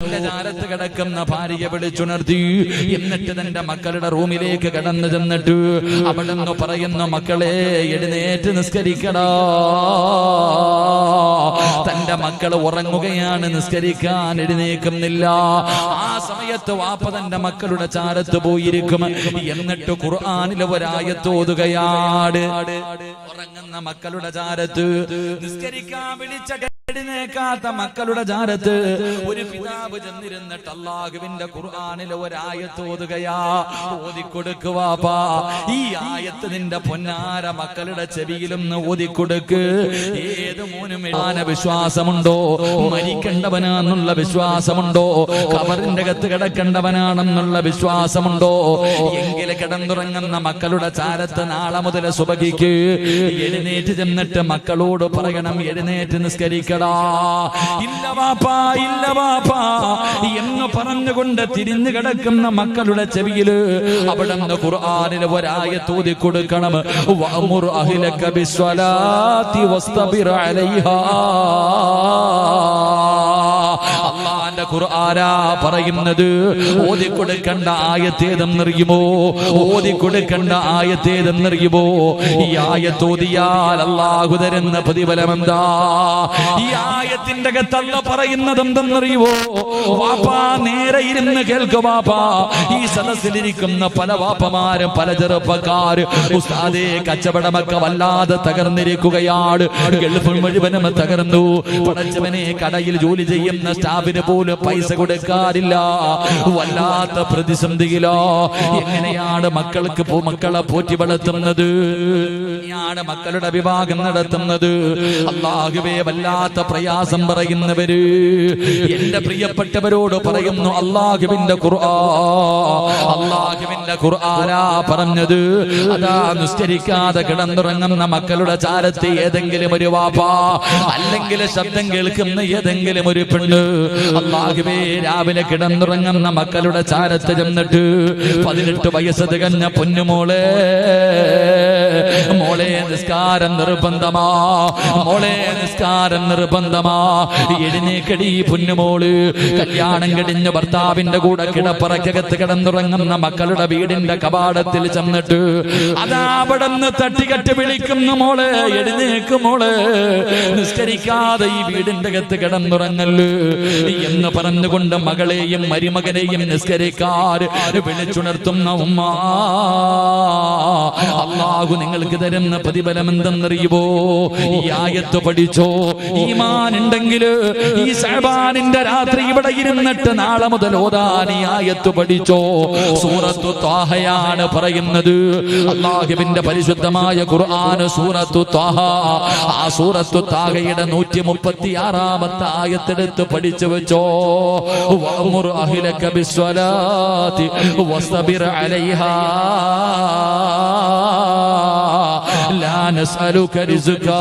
ചാരത്ത് കിടക്കുന്ന ഭാര്യയെ വിളിച്ചുണർത്തി. എന്നിട്ട് തന്റെ മക്കളുടെ റൂമിലേക്ക് കടന്നു ചെന്നിട്ട് അവിടെ നിന്ന് പറയുന്നു, മക്കളെ എഴുന്നേറ്റ് നിസ്കരിക്കടാ. തന്റെ മക്കൾ ഉറങ്ങുകയാണ്, നിസ്കരിക്കാൻ എഴുന്നേക്കുന്നില്ല. ആ സമയത്ത് വാപ്പ തന്റെ മക്കളുടെ ചാരത്ത് പോയിരിക്കും. എന്നിട്ട് ഖുർആനിലെ ഒരായത്ത് ഓതുകയാണ്. ഉറങ്ങുന്ന മക്കളുടെ ചാരത്ത് നിസ്കരിക്കാൻ വിളിച്ച എഴുന്നേക്കാത്ത മക്കളുടെ ചാരത്ത് ഒരു പിതാവ് ചെന്നിരുന്നിട്ട് അല്ലാഹുവിന്റെ ഖുർആനിലെ ഒരായത്ത് ഓതുകയാ. ഓതിക്കൊടുക്കുവാപ്പാ, ഈ ആയത്ത് നിന്റെ പൊന്നാര മക്കളുടെ ചെവിയിലും ഓതിക്കൊടുക്ക്. ഏത് മോനും വിശ്വാസമുണ്ടോ? മരിക്കേണ്ടവനാണെന്നുള്ള വിശ്വാസമുണ്ടോ? ഖബറിന്റെ അകത്ത് കിടക്കേണ്ടവനാണെന്നുള്ള വിശ്വാസമുണ്ടോ? എങ്കിൽ കിടന്നുറങ്ങുന്ന മക്കളുടെ ചാരത്ത് നാളെ മുതൽ സുബഹിക്ക് എഴുന്നേറ്റ് ചെന്നിട്ട് മക്കളോട് പറയണം, എഴുന്നേറ്റ് നിസ്കരിക്കണം. ഇല്ല വാപ്പാ, ഇല്ല വാപ്പാ എന്ന് പറഞ്ഞുകൊണ്ട് തിരിഞ്ഞു കിടക്കുന്ന മക്കളുടെ ചെവിയിൽ അവിടെ നിന്ന് ഖുർആനിലെ ഒരായത്ത് ഓതി കൊടുക്കണം. വഅ്മുർ അഹ്ലക ബിസ്സലാത്തി വസ്തബിർ അലൈഹാ. അല്ലാഹുവിന്റെ ഖുർആനാ പറയുന്നത്. ഓതിക്കൊടുക്കേണ്ട ആയത്തേതെന്നറിയുമോ? ഓതിക്കൊടുക്കേണ്ട ആയത്തേതെന്നറിയുമോ? ഈ ആയത്ത് ഓതിയാൽ അല്ലാഹു തരുന്ന പ്രതിഫലം എന്താ? ഈ ആയത്തിന്റെ അകത്ത് അല്ലാഹു പറയുന്നത് എന്തെന്നറിയുമോ? വാപ്പാ നേരെ ഇരുന്ന് കേൾക്കു വാപ്പാ. ഈ സദസ്സിലിരിക്കുന്ന പല വാപ്പമാരും പല ചെറുപ്പക്കാരും ഉസ്താദേ കച്ചവടമൊക്കെ വല്ലാതെ തകർന്നിരിക്കുകയാണ്. ഗൾഫ് മുഴുവനും തകർന്നു. പടച്ചവനെ കടയിൽ ജോലി ചെയ്യുന്ന സ്റ്റാഫിന് പോലും പൈസ കൊടുക്കാറില്ല. വല്ലാത്ത പ്രതിസന്ധിയിലോ. എങ്ങനെയാണ് മക്കളെ പോറ്റി വളർത്തുന്നത്? എങ്ങനെയാണ് മക്കളുടെ വിവാഹം നടത്തുന്നത്? അല്ലാഹുവേ, വല്ലാത്ത പ്രയാസം പറയുന്നവര് എന്റെ പ്രിയപ്പെട്ടവരോട് പറയുന്നു, അല്ലാഹുവിന്റെ ഖുർആനാ പറഞ്ഞത്. അതാ നിസ്കരിക്കാതെ കിടന്നുറങ്ങുന്ന മക്കളുടെ ചാരത്ത് ഏതെങ്കിലും ഒരു വാപ്പാ, അല്ലെങ്കിൽ ശബ്ദം കേൾക്കുന്ന ഏതെങ്കിലും ഒരു പെണ്ണ്, അല്ലാഹുവേ, രാവിലെ കിടന്നുറങ്ങുന്ന മക്കളുടെ ചാരത്ത് ചെന്നിട്ട് 18 വയസ്സ് തികഞ്ഞ പൊന്നുമോളെ, മോളെ നിസ്കാരം നിർബന്ധമാ, മോളെ നിസ്കാരം നിർബന്ധമാ, എഴുന്നേക്കടി പൊന്നുമോള്. കല്യാണം കഴിഞ്ഞ് ഭർത്താവിന്റെ കൂടെ കിടപ്പറക്കകത്ത് കിടന്നുറങ്ങുന്ന മക്കളുടെ വീടിന്റെ കവാടത്തിൽ ചെന്നിട്ട് അതാ അവിടുന്ന് തട്ടികെട്ട് വിളിക്കുന്നു, മോളെ എഴുന്നേക്ക് മോളെ, നിസ്കരിക്കാതെ ഈ വീടിന്റെ അകത്ത് കിടന്നുറങ്ങല് എന്ന് പറഞ്ഞുകൊണ്ട് മകളെയും മരുമകനെയും നിസ്കരിക്കാർ വിളിച്ചുണർത്തുന്ന ഉമ്മ. അല്ലാഹു നിങ്ങൾക്ക് തരുന്ന പ്രതിഫലം എന്തെന്നറിയുമോ? ഈ ആയത്ത് പഠിച്ചോ. ഈമാൻ ഉണ്ടെങ്കിൽ ഈ ശഅബാനിന്റെ രാത്രി ഇവിടെ ഇരുന്നിട്ട് നാളെ മുതൽ ഓതാൻ ഈ ആയത്ത് പഠിച്ചോ. സൂറത്തു ത്വാഹയാണ് പറയുന്നത്. അല്ലാഹുവിന്റെ പരിശുദ്ധമായ ഖുർആൻ സൂറത്തു ത്വാഹ. ആ സൂറത്തു ത്വാഹയുടെ 136ാമത്തെ ആയത്തെടുത്ത് പഠിച്ചു വെച്ചോ. വഅ്മുർ അഹ്ലക ബിസ്സലാത്തി വസ്തബിർ അലൈഹാ ലാ നസ്അലുക റിസ്കാ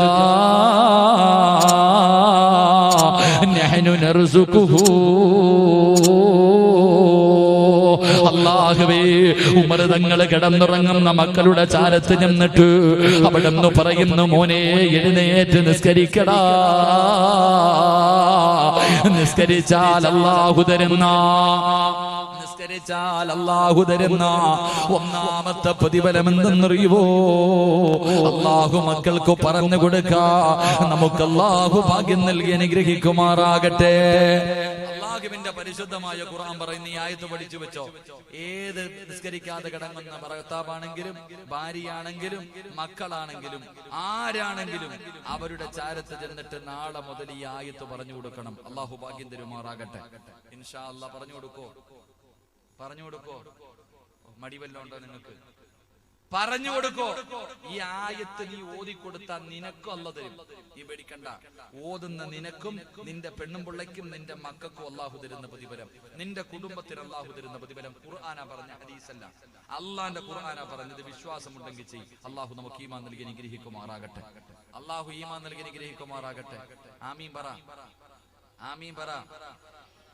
നഹ്നു നർസുഖുഹു. അല്ലാഹുവേ, ഉമർ തങ്ങൾ കിടന്നുറങ്ങുന്ന മക്കളുടെ ചാരത്ത് ചെന്നിട്ട് അവിടെ നിന്ന് പറയുന്നു, മോനെ എഴുന്നേറ്റ് നിസ്കരിക്കടാ. നിസ്കരിച്ചാൽ അല്ലാഹു തരുന്ന ഒന്നാമത്തെ പ്രതിഫലം എന്തെന്നറിയുവോ? അല്ലാഹു മക്കൾക്ക് പറഞ്ഞു കൊടുക്കാ. നമുക്ക് അല്ലാഹു ഭാഗ്യം നൽകി അനുഗ്രഹിക്കുമാറാകട്ടെ. അല്ലാഹുവിന്റെ പരിശുദ്ധമായ ഖുർആൻ പറയുന്ന ഈ ആയത്ത് പഠിച്ചു വെച്ചോ. ഏത് നിസ്കരിക്കാതെ കിടങ്ങുന്ന ഭർത്താവാണെങ്കിലും ഭാര്യയാണെങ്കിലും മക്കളാണെങ്കിലും ആരാണെങ്കിലും അവരുടെ ചാരത്ത് ചെന്നിട്ട് നാളെ മുതൽ ഈ ആയത്ത് പറഞ്ഞു കൊടുക്കണം. അല്ലാഹു ഭാഗ്യം തരുമാറാകട്ടെ. ഇൻഷാ അല്ലാഹ് പറഞ്ഞു കൊടുക്കോ? പറഞ്ഞു കൊടുക്കോ? മടിവല്ലോ ഉണ്ടോ നിങ്ങൾക്ക്? പറഞ്ഞു കൊടുക്കോ? ഈ ആയത്ത് നീ ഓതിക്കൊടുത്താൽ നിനക്കും അല്ലാഹു തരും. നീ പേടിക്കണ്ട. ഓതുന്ന നിനക്കും നിന്റെ പെണ്ണും പിള്ളയ്ക്കും നിന്റെ മക്കൾക്കും അല്ലാഹു തരുന്ന പ്രതിഫലം, നിന്റെ കുടുംബത്തിന് അല്ലാഹു തരുന്ന പ്രതിഫലം. ഖുർആനാ പറഞ്ഞ, ഹദീസല്ല. അല്ലാഹുവിന്റെ ഖുർആനാ പറഞ്ഞത്. വിശ്വാസമുണ്ടെങ്കിൽ ചെയ്യ്. അല്ലാഹു നമുക്ക് ഈമാൻ നൽകി അനുഗ്രഹിക്കുമാറാകട്ടെ. അല്ലാഹു ഈമാൻ നൽകി അനുഗ്രഹിക്കുമാറാകട്ടെ. ആമീൻ പറ, ആമീൻ പറ.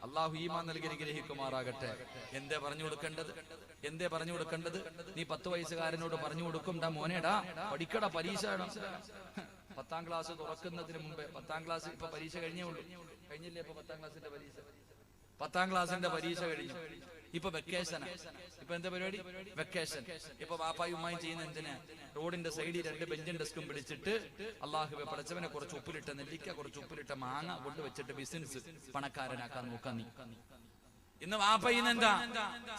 അല്ലാഹു ഈമാൻ നൽകി അനുഗ്രഹിക്കുമാറാകട്ടെ. എന്തേ പറഞ്ഞു കൊടുക്കേണ്ടത്? എന്തേ പറഞ്ഞു കൊടുക്കേണ്ടത്? നീ 10 വയസ്സുകാരനോട് പറഞ്ഞു കൊടുക്കും, മോനേടാ പഠിക്കടാ, പരീക്ഷ 10ാം ക്ലാസ് തുറക്കുന്നതിന് മുമ്പേ. 10ാം ക്ലാസ് ഇപ്പൊ പരീക്ഷ കഴിഞ്ഞേ ഉള്ളൂ. കഴിഞ്ഞില്ലേ ഇപ്പൊ 10ാം ക്ലാസ്സിന്റെ പരീക്ഷ? 10ാം ക്ലാസ്സിന്റെ പരീക്ഷ കഴിഞ്ഞു, ഇപ്പൊ വെക്കേഷനാ. ഇപ്പൊ എന്താ പരിപാടി? വെക്കേഷൻ. ഇപ്പൊ വാപ്പായും ഉമ്മായും ചെയ്യുന്ന എന്തിനാ? റോഡിന്റെ സൈഡിൽ 2 ബെഞ്ചും ഡെസ്കും പിടിച്ചിട്ട് അള്ളാഹുവെ പടച്ചവനെ കുറച്ച് ഉപ്പിലിട്ട നെല്ലിക്ക, കുറച്ച് ഉപ്പിലിട്ട മാങ്ങ കൊണ്ടുവച്ചിട്ട് ബിസിനസ് പണക്കാരനാക്കാൻ നോക്കാൻ നീ. ഇന്ന് വാപ്പയിന്ന് എന്താ?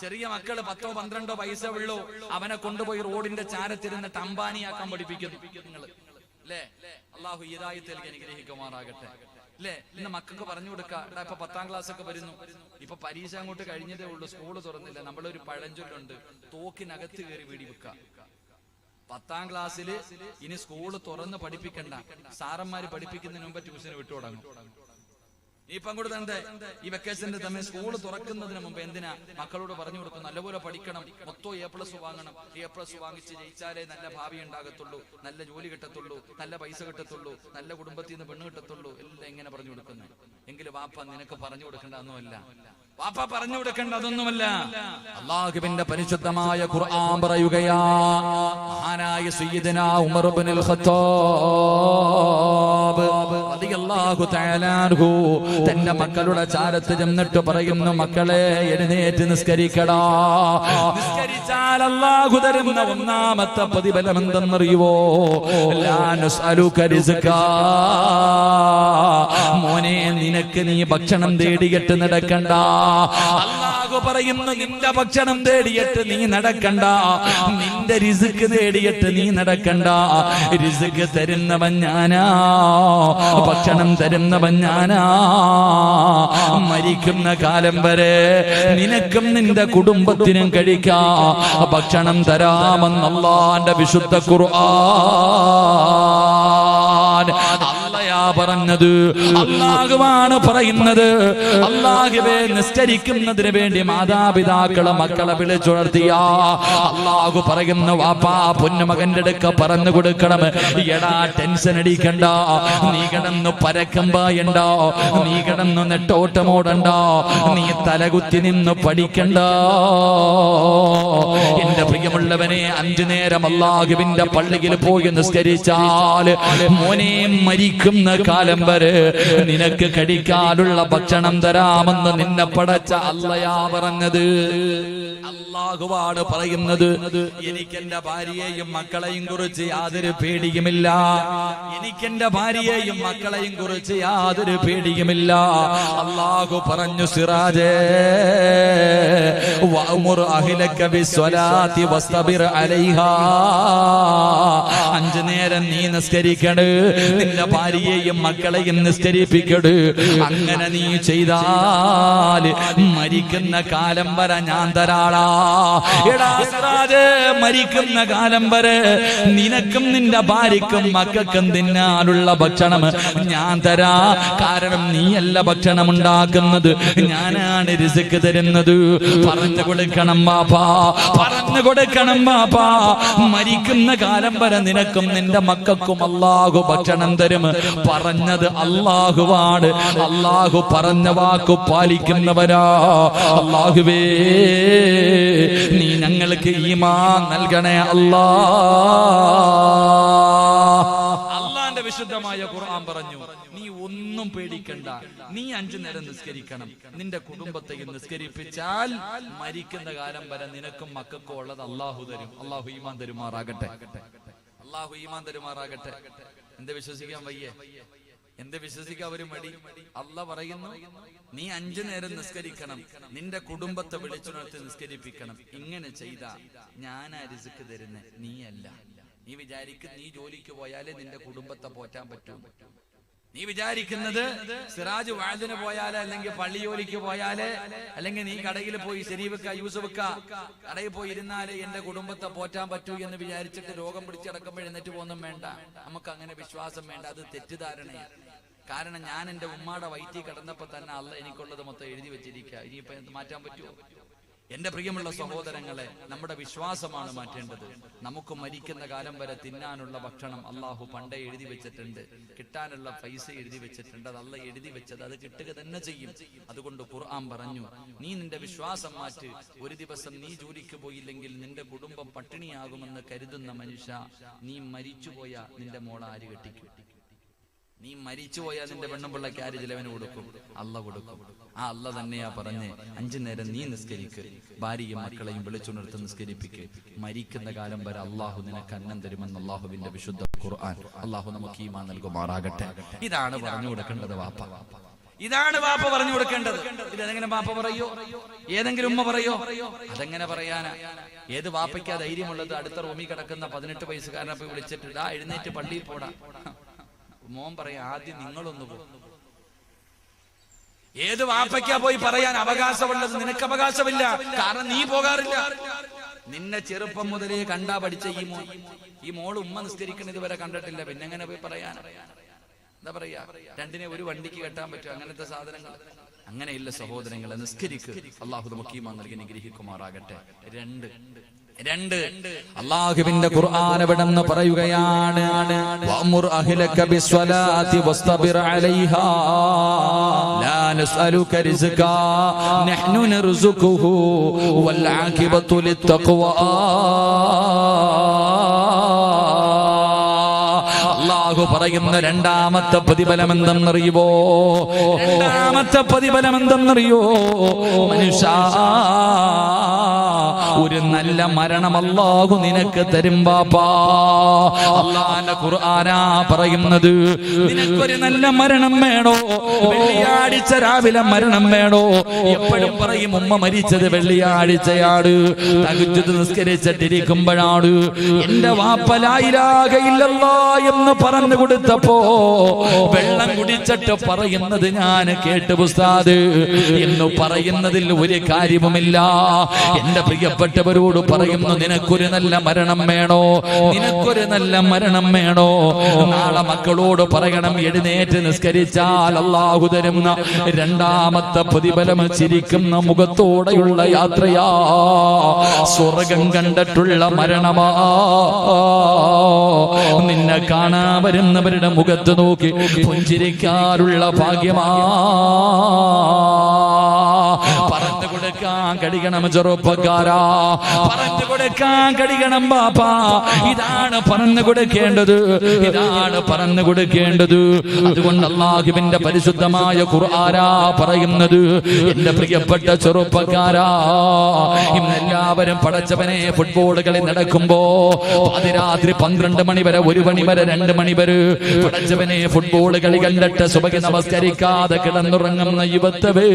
ചെറിയ മക്കള് 10ഓ 12ഓ വയസ്സേ ഉള്ളൂ, അവനെ കൊണ്ടുപോയി റോഡിന്റെ ചാരത്തിരുന്നിട്ട് അംബാനിയാക്കാൻ പഠിപ്പിക്കുന്നു നിങ്ങള് അല്ലേ? അള്ളാഹു ഹിദായത്ത് നൽകി അനുഗ്രഹിക്കുമാറാകട്ടെ അല്ലേ? ഇന്ന് മക്കൾക്ക് പറഞ്ഞു കൊടുക്കുക. ഇപ്പൊ 10ാം ക്ലാസ് ഒക്കെ വരുന്നു, ഇപ്പൊ പരീക്ഷ അങ്ങോട്ട് കഴിഞ്ഞതേ ഉള്ളൂ, സ്കൂള് തുറന്നില്ല. നമ്മളൊരു പഴഞ്ചൊല്ലുണ്ട്, തോക്കിനകത്ത് കയറി വെടിവെക്ക. 10ാം ക്ലാസ്സില് ഇനി സ്കൂള് തുറന്ന് പഠിപ്പിക്കണ്ട, സാറന്മാര് പഠിപ്പിക്കുന്നതിന് മുമ്പ് ട്യൂഷന് വിട്ടു തുടങ്ങും. ഇപ്പം കൊടുത്തേ ഈ വെക്കേഷന്റെ തമ്മിൽ സ്കൂൾ തുറക്കുന്നതിന് മുമ്പ് എന്തിനാ മക്കളോട് പറഞ്ഞു കൊടുക്കും, നല്ലപോലെ പഠിക്കണം, മൊത്തം A+ വാങ്ങണം, A+ വാങ്ങിച്ച് ജയിച്ചാലേ നല്ല ഭാവി ഉണ്ടാകത്തുള്ളൂ, നല്ല ജോലി കിട്ടത്തുള്ളൂ, നല്ല പൈസ കിട്ടത്തുള്ളൂ, നല്ല കുടുംബത്തിൽ നിന്ന് പെണ്ണ് കിട്ടത്തുള്ളൂ. എല്ലാം എങ്ങനെ പറഞ്ഞു കൊടുക്കുന്നത്? എങ്കിലും വാപ്പ നിനക്ക് പറഞ്ഞു കൊടുക്കേണ്ടതൊന്നുമല്ല, വാപ്പ പറഞ്ഞു കൊടുക്കേണ്ടതൊന്നുമല്ല. അല്ലാഹുവിന്റെ പരിശുദ്ധമായ ഖുർആൻ പറയുകയാ, മഹാനായ സയ്യിദനാ ഉമർ ഇബ്നുൽ ഖത്താബ് റളിയല്ലാഹു തആല അൻഹു തന്റെ മക്കളുടെ ചാരത്ത് ചെന്നിട്ട് പറയുന്നു, മക്കളെ എഴുന്നേറ്റ് നിസ്കരിക്കടാ. നിസ്കരിച്ചാൽ അല്ലാഹു തരുന്ന ഒന്നാമത്തെ പ്രതിഫലം എന്തെന്നറിയുവോ? ലാ നസ്അലുക റിസ്കാ, മോനെ നിനക്ക് നീ ഭക്ഷണം തേടിയിട്ട് നടക്കണ്ട. അല്ലാഹു പറയുന്നു, നിന്റെ ഭക്ഷണം തേടിയിട്ട് നീ നടക്കണ്ട, നിന്റെ റിസ്ക് തേടിയിട്ട് നീ നടക്കണ്ട. റിസ്ക് തരുന്നവൻ ഞാനാ, ഭക്ഷണം തരുന്നവൻ ഞാനാ. മരിക്കുന്ന കാലം വരെ നിനക്കും നിന്റെ കുടുംബത്തിനും കഴിക്കാ ഭക്ഷണം തരാമെന്ന് അല്ലാഹുവിന്റെ വിശുദ്ധ ഖുർആൻ. അല്ലാഹുവാ പറഞ്ഞത്, അല്ലാഹുവാണ് പറയുന്നത്. അല്ലാഹുവേ, നിസ്കരിക്കുന്നതിന് വേണ്ടി മാതാപിതാക്കളെ മക്കളെ വിളിച്ചുണർത്തിയ അല്ലാഹു പറയുന്നു, വാപ്പാ പൊന്നുമകന്റെ അടുക്ക പറഞ്ഞു കൊടുക്കണം, എടാ ടെൻഷൻ അടിക്കണ്ട, നീ കിടന്നു പരക്കമ്പായണ്ടോ, നീ കിടന്നു നെട്ടോട്ടമോടണ്ടോ, നീ തലകുത്തി നിന്ന് പഠിക്കണ്ട. എന്റെ പ്രിയമുള്ളവനെ, 5 നേരം അല്ലാഹുവിന്റെ പള്ളിയിൽ പോയി നിസ്കരിച്ചാൽ മോനെ മരിക്കുന്ന കാലം വരെ നിനക്ക് കഴിക്കാനുള്ള ഭക്ഷണം തരാമെന്ന് നിന്നെ പടച്ച അല്ലാഹുവാ പറഞ്ഞത്. അല്ലാഹുവാണ് പറയുന്നത്, എനിക്കെന്റെ ഭാര്യയെയും മക്കളെയും കുറിച്ച് യാതൊരു പേടിയുമില്ല, എനിക്കെന്റെ ഭാര്യയെയും മക്കളെയും കുറിച്ച് യാതൊരു പേടിയുമില്ല. അല്ലാഹു പറഞ്ഞു, സിറാജേ വഅ്മുർ അഹ്ലക ബിസ്സലാത്തി വസ്തബിർ അലൈഹാ. 5 നേരം നീ നിസ്കരിക്കണ്, നിന്റെ ഭാര്യയെയും മക്കളെയും നിസ്കരിപ്പിക്കട്. അങ്ങനെ നീ ചെയ്താൽ മരിക്കുന്ന കാലം വരെ ഞാൻ തരാളാ. എടാ സിറാജേ, മരിക്കുന്ന കാലം വരെ നിനക്കും നിന്റെ ഭാര്യക്കും മക്കൾക്കും തിന്നാനുള്ള ഭക്ഷണം ഞാൻ തരാ. കാരണം നീയല്ല ഭക്ഷണം ഉണ്ടാക്കുന്നത്, ഞാനാണ് റിസ്ക് തരുന്നത്. പറഞ്ഞു കൊടുക്കണം ബാപ്പാ, പറഞ്ഞു കൊടുക്കണം ബാപ്പാ. മരിക്കുന്ന കാലം വരെ നിനക്കും നിന്റെ മക്കൾക്കും അല്ലാഹു ഭക്ഷണം തരും. പറഞ്ഞത് അല്ലാഹുവാണ്, അല്ലാഹു പറഞ്ഞ വാക്കു പാലിക്കുന്നവരാ. അല്ലാഹുവേ, നീ ഞങ്ങൾക്ക് ഈമാൻ നൽകണേ അല്ലാ. അല്ലാഹുവിന്റെ വിശുദ്ധമായ ഖുർആൻ പറഞ്ഞു, നീ ഒന്നും പേടിക്കണ്ട, നീ 5 നേരം നിസ്കരിക്കണം. നിന്റെ കുടുംബത്തെയും നിസ്കരിപ്പിച്ചാൽ മരിക്കുന്ന കാലം വരെ നിനക്കും മക്കൾക്കും ഉള്ളത് അല്ലാഹു തരും. അല്ലാഹു ഈമാൻ തരുമാറാകട്ടെ, അല്ലാഹു ഈമാൻ തരുമാറാകട്ടെ. എന്ത് വിശ്വസിക്കാൻ വയ്യേ? എന്ത് വിശ്വസിക്കാൻ ഒരു മടി? അല്ലാഹു പറയുന്നു, നീ 5 നേരം നിസ്കരിക്കണം, നിന്റെ കുടുംബത്തെ വിളിച്ചുണർത്തി നിസ്കരിപ്പിക്കണം. ഇങ്ങനെ ചെയ്താ ഞാനാ റിസ്ക് തരുന്നേ, നീയല്ല. നീ വിചാരിക്കും നീ ജോലിക്ക് പോയാലേ നിന്റെ കുടുംബത്തെ പോറ്റാൻ പറ്റൂ. നീ വിചാരിക്കുന്നത് സിറാജ് വാദിന് പോയാലേ, അല്ലെങ്കിൽ പള്ളി ജോലിക്ക് പോയാലേ, അല്ലെങ്കിൽ നീ കടയിൽ പോയി ശരീവക്ക യൂസഫക്ക കടയിൽ പോയി ഇരുന്നാലേ എന്റെ കുടുംബത്തെ പോറ്റാൻ പറ്റൂ എന്ന് വിചാരിച്ചിട്ട് രോഗം പിടിച്ചടക്കുമ്പോൾ എഴുന്നേറ്റ് പോകുന്നും വേണ്ട. നമുക്ക് അങ്ങനെ വിശ്വാസം വേണ്ട, അത് തെറ്റിദ്ധാരണയാണ്. കാരണം ഞാൻ എന്റെ ഉമ്മാടെ വയറ്റിൽ കിടന്നപ്പോ തന്നെ അല്ലാഹ് എനിക്കുള്ളത് മൊത്തം എഴുതി വെച്ചിരിക്കുക. ഇനിയിപ്പോ മാറ്റാൻ പറ്റുമോ? എന്റെ പ്രിയമുള്ള സഹോദരങ്ങളെ, നമ്മുടെ വിശ്വാസമാണ് മാറ്റേണ്ടത്. നമുക്ക് മരിക്കുന്ന കാലം വരെ തിന്നാനുള്ള ഭക്ഷണം അല്ലാഹു പണ്ടേ എഴുതി വെച്ചിട്ടുണ്ട്, കിട്ടാനുള്ള പൈസ എഴുതി വെച്ചിട്ടുണ്ട്. അത് അല്ലാഹ് എഴുതി വെച്ചത്, അത് കിട്ടുക തന്നെ ചെയ്യും. അതുകൊണ്ട് ഖുർആൻ പറഞ്ഞു, നീ നിന്റെ വിശ്വാസം മാറ്റ്. ഒരു ദിവസം നീ ജോലിക്ക് പോയില്ലെങ്കിൽ നിന്റെ കുടുംബം പട്ടിണിയാകുമെന്ന് കരുതുന്ന മനുഷ്യ, നീ മരിച്ചുപോയ നിന്റെ മോളെ ആര് കെട്ടിക്കും? നീ മരിച്ചുപോയാൽ നിന്റെ പെണ്ണുപിള്ള ക്യാരി ചിലവന് കൊടുക്കും, അള്ള കൊടുക്കും. ആ അള്ള തന്നെയാ പറഞ്ഞ് 5 നേരം നീ നിസ്കരിക്ക്, ഭാര്യയും മക്കളെയും വിളിച്ചുണർത്ത് നിസ്കരിപ്പിക്ക്, മരിക്കുന്ന കാലം വരെ അള്ളാഹു നിനക്ക് അന്നം തരുമെന്ന് അള്ളാഹുവിന്റെ വിശുദ്ധ ഖുർആൻ. അള്ളാഹു നമുക്ക് ഈമാൻ നൽകുമാറാകട്ടെ. ഇതാണ് പറഞ്ഞു കൊടുക്കേണ്ടത് വാപ്പ, ഇതാണ് വാപ്പ പറഞ്ഞു കൊടുക്കേണ്ടത്. ഇതെങ്ങനെ വാപ്പ പറയോ? ഏതെങ്കിലും ഉമ്മ പറയോ? അതെങ്ങനെ പറയാനാ? ഏത് വാപ്പയ്ക്കാ ധൈര്യമുള്ളത്? അടുത്ത റൂമിൽ കിടക്കുന്ന 18 വയസ്സുകാരനെ പോയി വിളിച്ചിട്ട് ഇതാ എഴുന്നേറ്റ് പള്ളിയിൽ പോടാ. മോൻ പറയാ ആദ്യം നിങ്ങളൊന്ന് പോ. ഏത് വാപ്പയ്ക്കാ പോയി പറയാൻ അവകാശമുള്ളത്? നിനക്ക് അവകാശമില്ല, കാരണം നീ പോകാറില്ല. നിന്നെ ചെറുപ്പം മുതലേ കണ്ടാ പഠിച്ച ഈ മോള് ഉമ്മ നിസ്കരിക്കുന്ന ഇതുവരെ കണ്ടിട്ടില്ല, പിന്നെ എങ്ങനെ പോയി പറയാൻ? എന്താ പറയാ, രണ്ടിനെ ഒരു വണ്ടിക്ക് കെട്ടാൻ പറ്റും? അങ്ങനത്തെ സാധനങ്ങൾ അങ്ങനെയില്ല സഹോദരങ്ങളെ. നിസ്കരിക്ക്, അള്ളാഹു നമുക്ക് ഈമാൻ നൽകി അനുഗ്രഹിക്കുമാറാകട്ടെ. രണ്ട് അല്ലാഹുവിന്റെ ഖുർആൻ എവിടെന്ന് പറയുകയാണ്, വഅ്മുർ അഹ്ലക ബിസ്സലാത്തി വസ്തബിർ അലൈഹാ ലാ നസ്അലുക റിസ്കാ നഹ്നു നർസുഖുഹു വൽ ആഖിബത്തു ലിത്തഖ്വാ. അല്ലാഹു പറയുന്ന രണ്ടാമത്തെ പ്രതിഫലം എന്തെന്നറിയുവോ? രണ്ടാമത്തെ പ്രതിഫലം എന്തെന്നറിയോ? മനുഷ്യ, ഒരു നല്ല മരണം അല്ലാഹു നിനക്ക് തരും ബാപ്പാ. അല്ലാഹുവിന്റെ ഖുർആനാ പറയുന്നത്. നിനക്കൊരു നല്ല മരണം വേണോ? വെള്ളിയാഴ്ച രാവിലെ മരണം വേണോ? എപ്പോഴും പറയും ഉമ്മ മരിച്ചത് വെള്ളിയാഴ്ചയാണ്, തഹജ്ജുദ് നിസ്കരിച്ചിട്ടിരിക്കുമ്പോഴാണ്. എന്റെ വാപ്പ ലാ ഇലാഹ ഇല്ലല്ലാഹ് എന്ന് പറഞ്ഞു കൊടുത്തപ്പോ വെള്ളം കുടിച്ചിട്ട് പറയുന്നത് ഞാൻ കേട്ടു ഉസ്താദ് എന്ന് പറയുന്നതിൽ ഒരു കാര്യവുമില്ല. എന്റെ പ്രിയപ്പെട്ടവരോട് പറയുന്നു, നിനക്കൊരു നല്ല മരണം വേണോ? നിനക്കൊരു നല്ല മരണം വേണോ? നാളെ മക്കളോട് പറയണം, എഴുന്നേറ്റ് നിസ്കരിച്ചാൽ അല്ലാഹു തരുന്ന രണ്ടാമത്തെ പ്രതിഫലം ചിരിക്കുന്ന മുഖത്തോടെയുള്ള യാത്രയാ, സ്വർഗം കണ്ടിട്ടുള്ള മരണമാ. നിന്നെ കാണാൻ വരുന്നവരുടെ മുഖത്ത് നോക്കി പുഞ്ചിരിക്കാറുള്ള ഭാഗ്യമാ. പറഞ്ഞു കൊടുക്കാൻ കഴിയണം ചെറുപ്പക്കാരാ, പറഞ്ഞു കൊടുക്കാൻ കഴിയണം ബാപ്പാ. ഇതാണ് പറഞ്ഞു കൊടുക്കേണ്ടത്, ഇതാണ് പറഞ്ഞു കൊടുക്കേണ്ടത്. അതുകൊണ്ട് അല്ലാഹുവിന്റെ പരിശുദ്ധമായ ഖുർആനാ പറയുന്നത്, എന്റെ പ്രിയപ്പെട്ട ചെറുപ്പക്കാരാ, ഇന്നെല്ലാവരും പടച്ചവനെ ഫുട്ബോൾ കളി നടക്കുമ്പോ പാതിരാത്രി 12 മണി വരെ, 1 മണി വരെ, 2 മണി വരെ പടച്ചവനെ ഫുട്ബോൾ കളി കണ്ടിട്ട് സുബഹി നമസ്കരിക്കാതെ കിടന്നുറങ്ങുന്ന യുവത്വേ,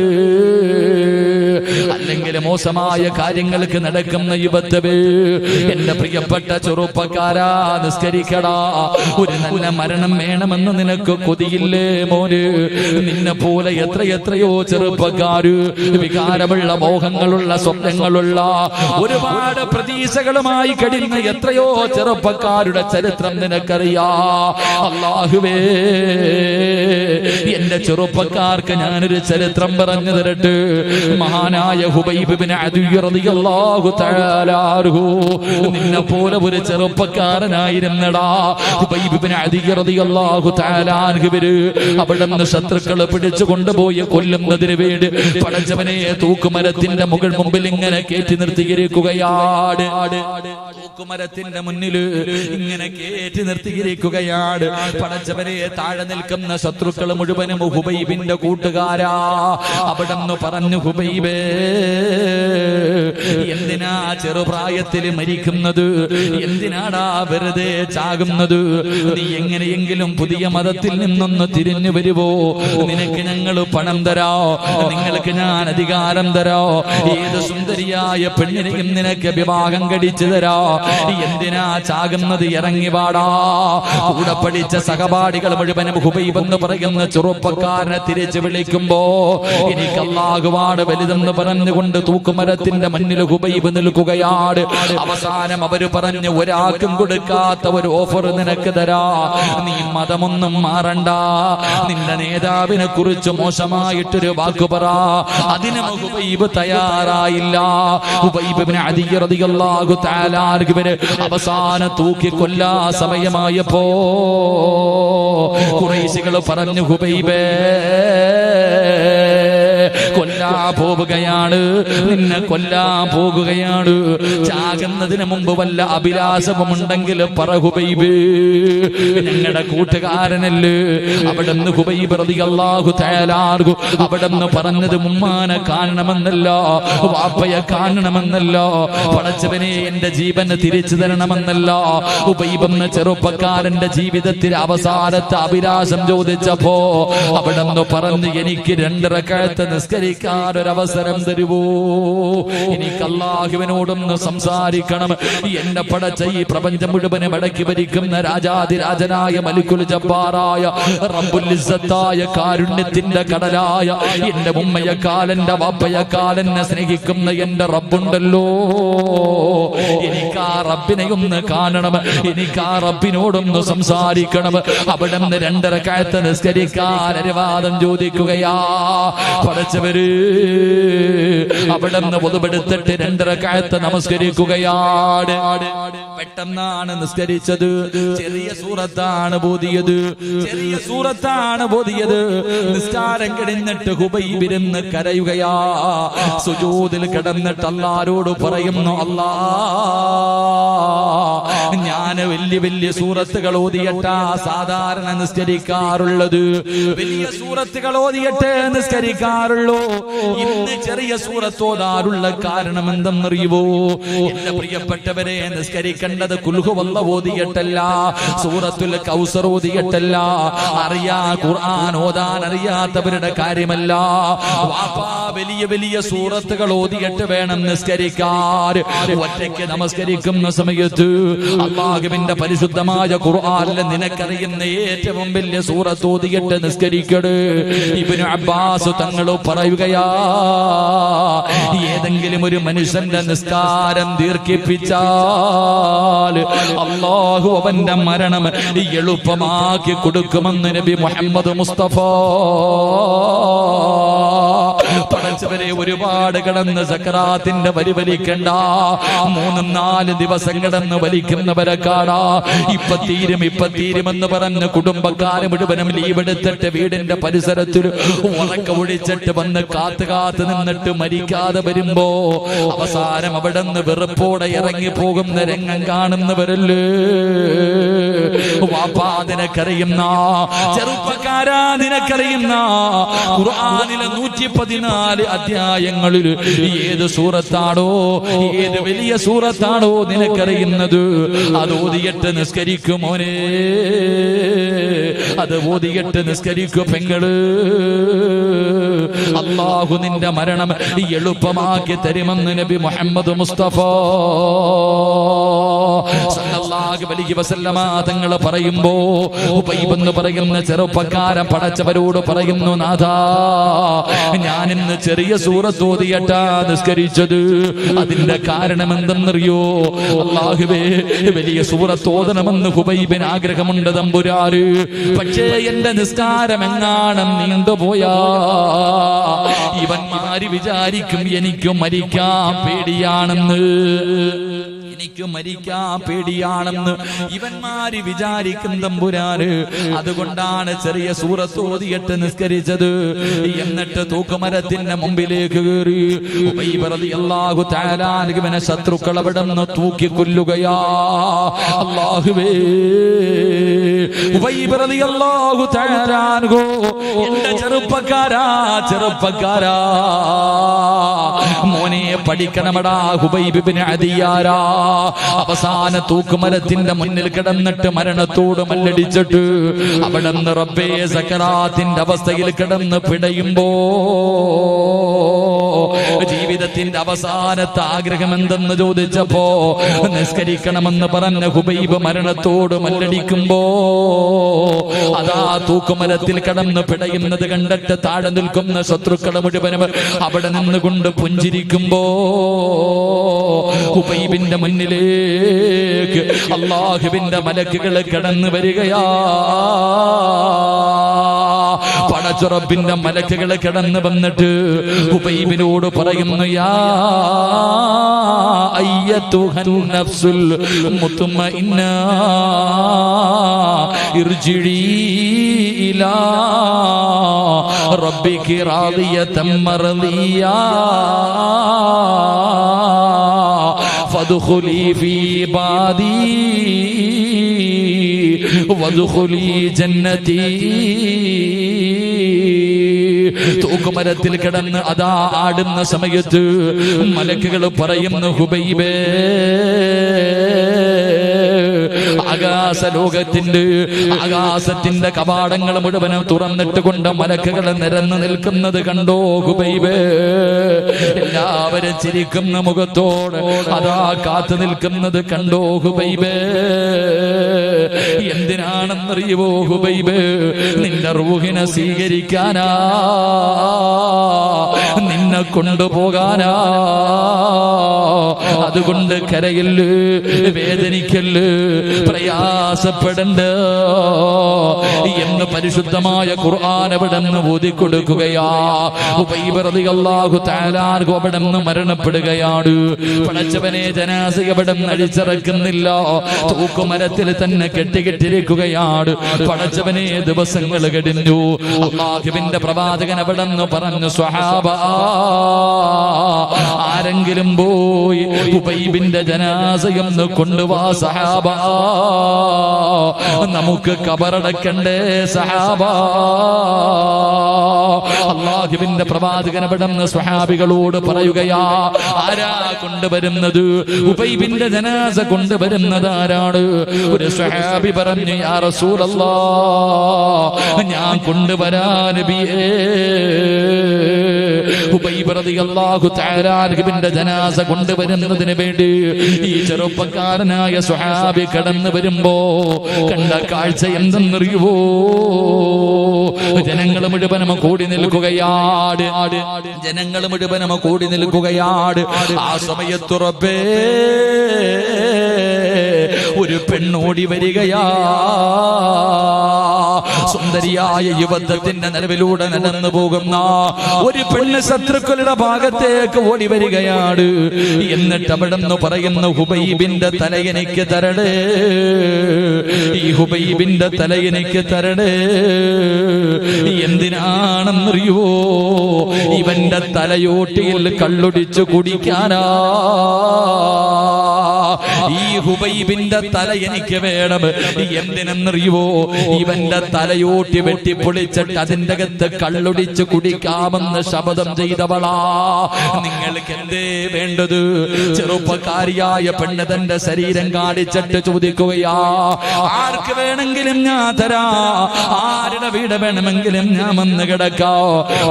അല്ലെങ്കിൽ മോശമായ കാര്യങ്ങൾക്ക് നടക്കുന്ന യുവത്വേ, എന്റെ പ്രിയപ്പെട്ട ചെറുപ്പക്കാരാ, നിസ്കരിക്കടാ. ഒരു നല്ല മരണം വേണമെന്ന് നിനക്ക് കൊതിയില്ലേ മോന്? നിന്നെ പോലെ എത്രയോ ചെറുപ്പക്കാര് വികാരമുള്ള, മോഹങ്ങളുള്ള, സ്വപ്നങ്ങളുള്ള, ഒരുപാട് പ്രതീക്ഷകളുമായി കഴിഞ്ഞ എത്രയോ ചെറുപ്പക്കാരുടെ ചരിത്രം നിനക്കറിയാ. അല്ലാഹുവേ, എന്റെ ചെറുപ്പക്കാർക്ക് ഞാനൊരു ചരിത്രം പറഞ്ഞു തരട്ടെ. മഹാനായ ഹുബൈബ് ഇബ്നു അദി റളിയല്ലാഹു തആല അൻഹു നിന്നെ പോലെ ഒരു ചെറുപ്പക്കാരനായിരുന്നടാ. ഹുബൈബ് ഇബ്നു അദി റളിയല്ലാഹു തആല അൻഹു അവിടുന്ന് ശത്രുക്കളെ പിടിച്ചു കൊണ്ടുപോയി കൊല്ലുന്നതിന് വേണ്ടി പടച്ചവനെ തൂക്കുമരത്തിന്റെ മുമ്പിൽ ഇങ്ങനെ കയറ്റി നിർത്തിയിരിക്കുകയാണ്. തൂക്കുമരത്തിന്റെ മുന്നിൽ ഇങ്ങനെ കയറ്റി നിർത്തിയിരിക്കുകയാണ്. പടച്ചവനെ താഴെ നിൽക്കുന്ന ശത്രുക്കൾ മുഴുവനും ഹുബൈബിന്റെ കൂട്ടുകാരാ. അവിടെന്ന് പറഞ്ഞു, ഹുബൈബേ, എന്തിനാ ചെറുപ്രായത്തിൽ മരിക്കുന്നത്? എന്തിനാടാ വെറുതെ ചാകുന്നത്? നീ എങ്ങനെയെങ്കിലും പുതിയ മതത്തിൽ നിന്നൊന്ന് തിരിഞ്ഞു വരുവോ? നിനക്ക് ഞങ്ങൾ പണം തരാ, നിങ്ങൾക്ക് ഞാൻ അധികാരം തരാ, ഏത് സുന്ദരിയായ പെണ്ണിനെയും നിനക്ക് വിവാഹം കഴിച്ചു തരാ. എന്തിനാ ചാകുന്നത്? ഇറങ്ങി വാടാ. കൂടെ പഠിച്ച സഹപാഠികൾ മുഴുവനും ഹുബൈബ് എന്ന് പറയുന്ന ചെറുപ്പക്കാരനെ തിരിച്ചു വിളിക്കുമ്പോ, എനിക്ക് അല്ലാഹുവാണ് വലുതെന്ന് പറഞ്ഞുകൊണ്ട് തൂക്കുമരത്തിന്റെ മുന്നിൽ ഹുബൈബ് നിൽക്കുകയാണ്. അവസാനം അവര് പറഞ്ഞു, ഒരാൾക്കും കൊടുക്കാത്ത ഒരു ഓഫർ നിനക്ക് തരാ. നീ മതമൊന്നും മാറണ്ട, നിന്റെ നേതാവിനെ കുറിച്ച് മോശമായിട്ടൊരു വാക്ക് പറ. അതിന് ഹുബൈബ് തയ്യാറായില്ല. ഹുബൈബ് ഇബ്നു അദി റളിയല്ലാഹു തആല അൻഹുവിനെ അവസാനം തൂക്കി കൊല്ലാ സമയമായപ്പോ ഖുറൈശികൾ പറഞ്ഞു, ഹുബൈബേ, കൊല്ലാ പോവുകയാണ്, നിന്നെ കൊല്ലാൻ പോകുകയാണ്. ചാകുന്നതിന് മുമ്പ് വല്ല അഭിലാഷമുണ്ടെങ്കിൽ പറ ഹുബൈബ്, ഞങ്ങളുടെ കൂട്ടുകാരനല്ലേ. അവിടുന്ന് ഹുബൈബ് റളിയല്ലാഹു തആല അൻഹു അവിടുന്ന് പറഞ്ഞത് ഉമ്മാനെ കാണണമെന്നല്ല, വാപ്പയെ കാണണമെന്നല്ല, പടച്ചവനെ എന്റെ ജീവന് തിരിച്ചു തരണമെന്നല്ല. ഹുബൈബ് എന്ന ചെറുപ്പക്കാരന്റെ ജീവിതത്തിൽ അവസാനത്തെ അഭിലാഷം ചോദിച്ചപ്പോ അവിടുന്ന് പറഞ്ഞു, എനിക്ക് 2 റക്അത്ത് നിസ്കരിക്കാൻ ഒരവസരം തരുവോ, എനിക്ക് അല്ലാഹുവിനോടൊന്ന് സംസാരിക്കണം. എന്നെ പടച്ച ഈ പ്രപഞ്ചം മുഴുവനും അടക്കി ഭരിക്കുന്ന രാജാതിരാജനായ മലിക്കുൽ ജബ്ബാറായ റബ്ബുൽ ഇസ്സത്തായ കാരുണ്യത്തിന്റെ കടലായ എന്റെ ഉമ്മയെക്കാൾ എന്റെ വാപ്പയെക്കാൾ എന്നെ സ്നേഹിക്കുന്ന എന്റെ റബ്ബുണ്ടല്ലോ, എനിക്ക് ആ റബ്ബിനെ ഒന്ന് കാണണം, എനിക്ക് ആ റബ്ബിനോടൊന്ന് സംസാരിക്കണം. അവിടുന്ന് 2 റക്അത്ത് നിസ്കരിക്കാൻ അനുവാദം ചോദിക്കുകയാ. പടച്ചവര് അവിടുന്ന് ഒതുപെടുത്തിട്ട് 2 റക്അത്ത് നമസ്കരിക്കുകയാണ്. പെട്ടെന്നാണ് നിസ്കരിച്ചത്. ചെറിയ സൂറത്താണ് ഓതിയത്, ചെറിയ സൂറത്താണ് ഓതിയത്. നിസ്കാരം കഴിഞ്ഞിട്ട് ഹുബൈബ് ഇരുന്ന് കരയുകയാ. സുജൂദിൽ കിടന്നിട്ട് അല്ലാഹുവോട് പറയുന്നു, അല്ലാ, ഞാൻ വലിയ സൂറത്തുകൾ ഓതിയിട്ടാ സാധാരണ നിസ്കരിക്കാറുള്ളത്, വലിയ സൂറത്തുകൾ ഓതിയിട്ടേ നിസ്കരിക്കാറുള്ളൂ. ഇന്ന് ചെറിയ സൂറത്ത് ഓതാറുള്ള കാരണം എന്തെന്നറിയുവോ? എന്റെ പ്രിയപ്പെട്ടവരെ, നിസ്കരിക്കേണ്ടത് ഖുൽ ഹുവല്ലാഹു ഓതിയിട്ടല്ല, സൂറത്തുൽ കൗസർ ഓതിയിട്ടല്ല, ഖുർആൻ ഓതാൻ അറിയാത്തവരുടെ കാര്യമല്ല. വാപ്പാ വലിയ സൂറത്തുകൾ ഓതിയിട്ട് വേണം നിസ്കരിക്കാൻ. ഒറ്റയ്ക്ക് നമസ്കരിക്കുന്ന സമയത്ത് അല്ലാഹുവിന്റെ പരിശുദ്ധമായ ഖുർആനിൽ നിനക്കറിയുന്ന ഏറ്റവും വലിയ സൂറത്ത് ഓതിയിട്ട് നിസ്കരിക്കട്. ഇബ്നു അബ്ബാസ് തങ്ങൾ പറയുകയാ, ഏതെങ്കിലും ഒരു മനുഷ്യന്റെ നിസ്കാരം ദീർഘിപ്പിച്ചാൽ അല്ലാഹു അവന്റെ മരണം എളുപ്പമാക്കി കൊടുക്കുമെന്ന് നബി മുഹമ്മദ് മുസ്തഫ. പടച്ചവരെ, ഒരുപാട് കിടന്ന് സക്കറാത്തിന്റെ വരി വലിക്കണ്ട. 3-4 ദിവസം കിടന്ന് വലിക്കുന്നവരെ കാണാ. ഇപ്പൊ തീരുമെന്ന് പറഞ്ഞ് കുടുംബക്കാരെ മുഴുവനും ലീവ് എടുത്തിട്ട് വീടിന്റെ പരിസരത്തിൽ ഉറക്ക ഒഴിച്ചിട്ട് വന്ന് കാത്തു നിന്നിട്ട് മരിക്കാതെ വരുമ്പോ അവസാനം അവിടെ നിന്ന് വെറുപ്പോടെ ഇറങ്ങി പോകുന്ന രംഗം കാണുന്നവരല്ലേ. വാപ്പാ, നിനക്കറിയുന്ന ചെറുപ്പക്കാരാ, നിനക്കറിയുന്ന ഖുർആനിലെ 114 അധ്യായങ്ങളിൽ ഏത് സൂറത്താണോ, ഏത് വലിയ സൂറത്താണോ നിനക്കറിയുന്നത്, അത് ഓതിയിട്ട് നിസ്കരിക്കുമോനെ, അത് ഓതിയിട്ട് നിസ്കരിക്കും പെങ്ങള്. അല്ലാഹു നിന്റെ മരണം എളുപ്പമാക്കി തരുമെന്ന് നബി മുഹമ്മദ് മുസ്തഫ സല്ലല്ലാഹു അലൈഹി വസല്ലമ തങ്ങൾ പറയുമ്പോ ഹുബൈബ് എന്ന് പറയുന്ന ചെറുപ്പക്കാരൻ പടച്ചവരോട് പറയുന്നു, നാഥാ, ഞാൻ ഇന്ന് ചെറിയ സൂറത്ത് ഓതിയിട്ടാ നിസ്കരിച്ചത്. അതിന്റെ കാരണം എന്തെന്നറിയോ? അല്ലാഹുവേ, വലിയ സൂറത്ത് ഓതണമെന്ന് ഹുബൈബിന് ആഗ്രഹമുണ്ട് തമ്പുരാന്. പക്ഷേ എന്റെ നിസ്കാരം എങ്ങാനും നീണ്ടുപോയാ ഇവന്മാര് വിചാരിക്കും എനിക്ക് മരിക്കാൻ പേടിയാണെന്ന്, എനിക്ക് മരിക്കാൻ പേടിയാണെന്ന് ഇവന്മാര് വിചാരിക്കും തമ്പുരാന്. അതുകൊണ്ടാണ് ചെറിയ സൂറത്ത് ഓതിയിട്ട് നിസ്കരിച്ചത്. എന്നിട്ട് തൂക്കുമരത്തിന്റെ മുമ്പിലേക്ക് കയറി ഹുബൈബ് റളിയല്ലാഹു തആല അൻഹുവിനെ ശത്രുക്കൾ അവിടെ നിന്ന് തൂക്കിക്കൊല്ലുകയാ. അല്ലാഹുവേ, ഹുബൈബ് റളിയല്ലാഹു തആല അൻഹു, എന്റെ ചെറുപ്പക്കാരാ മോനെ പഠിക്കണമടാ ഹുബൈബ് ഇബ്നു അദിയാരാ. അവസാന തൂക്കുമരത്തിന്റെ മുന്നിൽ കിടന്നിട്ട് മരണത്തോട് മല്ലടിച്ചിട്ട് അവിടെ നിന്ന് റബ്ബേ സക്കറാത്തിന്റെ അവസ്ഥയിൽ കിടന്ന് പിടയുമ്പോ ജീവിതത്തിന്റെ അവസാനത്തെ ആഗ്രഹം എന്തെന്ന് ചോദിച്ചപ്പോ നിസ്കരിക്കണമെന്ന് പറഞ്ഞ ഹുബൈബ് മരണത്തോട് മല്ലടിക്കുമ്പോ അതാ തൂക്കുമരത്തിൽ കിടന്ന് പിടയുന്നത് കണ്ടിട്ട് താഴെ നിൽക്കുന്ന ശത്രുക്കളെ മുഴുവനും അവിടെ നിന്നുകൊണ്ട് പുഞ്ചിരിക്കുമ്പോ ഹുബൈബിന്റെ മുന്നിലേക്ക് അല്ലാഹുവിന്റെ മലക്കുകൾ കടന്നു വരികയാ. പടച്ച റബ്ബിന്റെ മലക്കുകൾ കിടന്ന് വന്നിട്ട് ഹുബൈബിനോട് പറയുന്നു, യാ അയ്യത്തുഹൻ നഫ്സുൽ മുത്മഇന്ന ഇർജിഇ ഇലാ റബ്ബികി റാദിയതൻ മർദിയാ ഫദ്ഖുലി ഫീ ബാദി വദ്ഖുലി ജന്നതി. തൂക്കുമരത്തിൽ കിടന്ന് അതാ ആടുന്ന സമയത്ത് മലക്കുകൾ പറയുന്നു, ഹുബൈബേ, ആകാശത്തിന്റെ കവാടങ്ങൾ മുഴുവനും തുറന്നിട്ട് കൊണ്ട് മലക്കുകൾ നിരന്ന് നിൽക്കുന്നത് കണ്ടോ ഹുബൈബേ? എല്ലാവരും ചിരിക്കുന്ന മുഖത്തോട് അതാ കാത്തു നിൽക്കുന്നത് കണ്ടോ ഹുബൈബേ? എന്തിനാണെന്നറിയുവോ ഹുബൈബേ? നിന്റെ റൂഹിനെ സ്വീകരിക്കാനാ, നിന്നെ കൊണ്ടുപോകാനാ. അതുകൊണ്ട് കരയല്ല്, വേദനിക്കല്ല്, പ്രയാസപ്പെടണ്ട എന്ന് പരിശുദ്ധമായ ഖുർആൻ അവിടുന്ന് ഓതിക്കൊടുക്കുകയാ. ഹുബൈബ് റളിയല്ലാഹു തആല അൻഹു അവിടുന്ന് മരണപ്പെടുകയാണ്. പടച്ചവനെ, ജനാസ അവിടുന്ന് അഴിച്ചിറക്കുന്നില്ല, തൂക്കുമരത്തിൽ തന്നെ കെട്ടിക്കെട്ടിരിക്കുകയാണ്. പടച്ചവനെ, ദിവസങ്ങൾ കഴിഞ്ഞു. അല്ലാഹുവിന്റെ പ്രവാചകൻ അവിടുന്ന് പറഞ്ഞു, സ്വഹാബ, ആരെങ്കിലും പോയി ഹുബൈബിന്റെ ജനാസയൊന്ന് കൊണ്ടുവാ സഹാബ, നമുക്ക് കബറടക്കണ്ടേ സഹാബ. അല്ലാഹുവിന്റെ പ്രവാചകൻ അവിടുന്ന് സ്വഹാബികളോട് പറയുകയാ, ആരാ കൊണ്ടുവരുന്നത്? ഹുബൈബിന്റെ ജനാസ കൊണ്ടുവരുന്നത് ആരാണ്? ഒരു സ്വഹാബി പറഞ്ഞു, യാ റസൂലല്ലാഹ്, ഞാൻ കൊണ്ടുവരാ നബിയേ. ഹുബൈബ് റളിയല്ലാഹു തആല അൻഹുവിന്റെ ജനാസ കൊണ്ടുവരുന്നതിന് വേണ്ടി ഈ ചെറുപ്പക്കാരനായ സ്വഹാബി കടന്നു വരുമ്പോ കണ്ട കാഴ്ച എന്തെന്നറിയുവോ? ജനങ്ങൾ മുഴുവനും കൂടി നിൽക്കുകയാണ്, ജനങ്ങൾ മുഴുവനും കൂടി നിൽക്കുകയാണ്. ആ സമയത്ത് റബ്ബേ, ഒരു പെണ്ണോടി വരികയാ. സുന്ദരിയായ യുവത്വത്തിന്റെ നിലവിലൂടെ നടന്നു പോകുന്ന ഒരു പെണ്ണ് ശത്രുക്കളുടെ ഭാഗത്തേക്ക് ഓടി വരികയാണ്. എന്നിട്ട് അവിടെന്ന് പറയുന്നു, ഹുബൈബിന്റെ തല എനിക്ക് തരണേ, ഈ ഹുബൈബിന്റെ തല എനിക്ക് തരണേ. എന്തിനാണെന്നറിയോ? ഇവന്റെ തലയോട്ടിയിൽ കള്ളൊടിച്ചു കുടിക്കാനാ. ഈ ഹുബൈബിന്റെ തല എനിക്ക് വേണം. എന്തിനെന്നറിയുവോ? ഇവന്റെ തലയോട്ടി വെട്ടിപ്പൊളിച്ചിട്ട് അതിന്റെ അകത്ത് കള്ളൊടിച്ച് കുടിക്കാമെന്ന് ശപഥം ചെയ്തവളാ. നിങ്ങൾക്ക് എന്തേ വേണ്ടത്? ചെറുപ്പക്കാരിയായ പെണ്ണ് തന്റെ ശരീരം കാണിച്ചിട്ട് ചോദിക്കുകയാ, ആർക്ക് വേണമെങ്കിലും ഞാൻ തരാ, ആരുടെ വീട് വേണമെങ്കിലും ഞാൻ വന്ന് കിടക്കാ,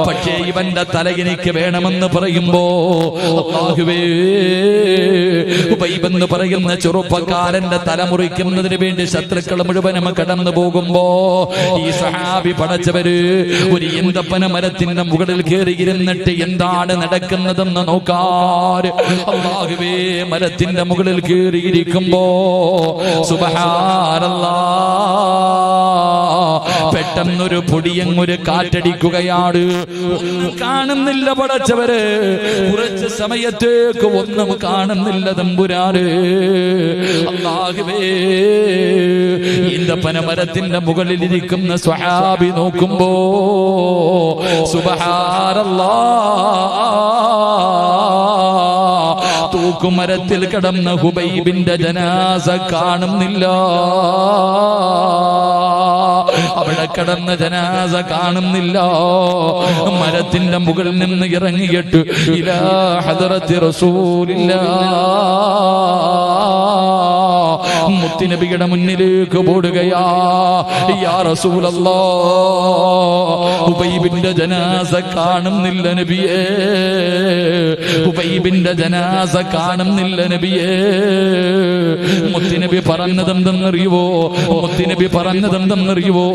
പക്ഷേ ഇവന്റെ തല എനിക്ക് വേണമെന്ന് പറയുമ്പോ അല്ലാഹുവേ, ഹുബൈബ് എന്ന് പറയുന്ന ചെറുപ്പക്കാരന്റെ തലമുറിക്കുന്നതിന് വേണ്ടി ശത്രുക്കൾ മുഴുവനും കടന്നു പോകുമ്പോ ഈ സ്വഹാബി പടച്ചവര് ഒരു ഈന്തപ്പന മരത്തിന്റെ മുകളിൽ കയറിയിരുന്നിട്ട് എന്താണ് നടക്കുന്നതെന്ന് നോക്കാറ്. അല്ലാഹുവേ, മരത്തിന്റെ മുകളിൽ കയറിയിരിക്കുമ്പോ സുബ്ഹാനല്ലാഹ്, പെട്ടെന്നൊരു പൊടിയങ്ങൊരു കാറ്റടിക്കുകയാണ്. ഒന്നും കാണുന്നില്ല പടച്ചവര്, കുറച്ച് സമയത്തേക്ക് ഒന്നും കാണുന്നില്ല തമ്പുരാന്. അല്ലാഹുവേ, ഈന്തപ്പന മരത്തിന്റെ മുകളിലിരിക്കുന്ന സ്വഹാബി നോക്കുമ്പോ സുബ്ഹാനല്ലാഹ്, തൂക്കുമരത്തിൽ കിടന്ന ഹുബൈബിന്റെ ജനാസ കാണുന്നില്ല. അവിടെ കിടന്ന ജനാസ കാണുന്നില്ല. മരത്തിന്റെ മുകളിൽ നിന്ന് ഇറങ്ങിയിട്ട് ഇലാ ഹദറത്തി റസൂലില്ലാഹ്, മുത്തുനബിയുടെ മുന്നിലേക്ക് ഓടുകയാ. യാ റസൂലല്ലാഹ്, ഹുബൈബിന്റെ ജനാസ കാണുന്നില്ല നബിയേ, ഹുബൈബിന്റെ ജനാസ കാണുന്നില്ല നബിയേ. മുത്തുനബി പറഞ്ഞതെന്തെന്നറിയുവോ? മുത്തുനബി പറഞ്ഞതെന്തെന്നറിയുവോ?